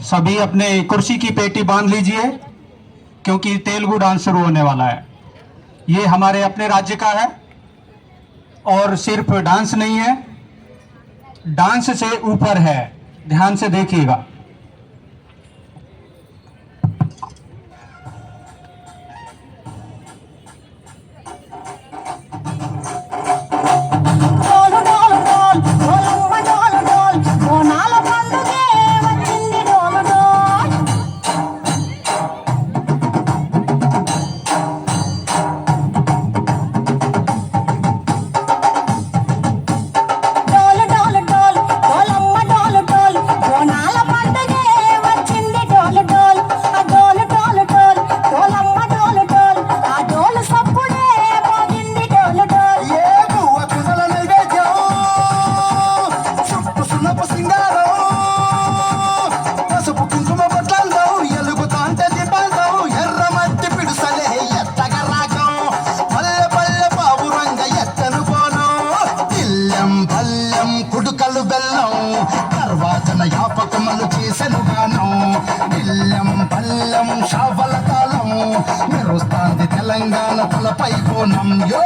सभी अपने कुर्सी की पेटी बांध लीजिए क्योंकि तेलुगु डांस शुरू होने वाला है। ये हमारे अपने राज्य का है और सिर्फ डांस नहीं है, डांस से ऊपर है। ध्यान से देखिएगा। కుడుకలు బెల్లం తర్వాతన యాపకమలు చేసెను గానం ఇల్లం పల్లెం షావల కాలం మెరుస్తాంది తెలంగాణ తలపై కోణం యో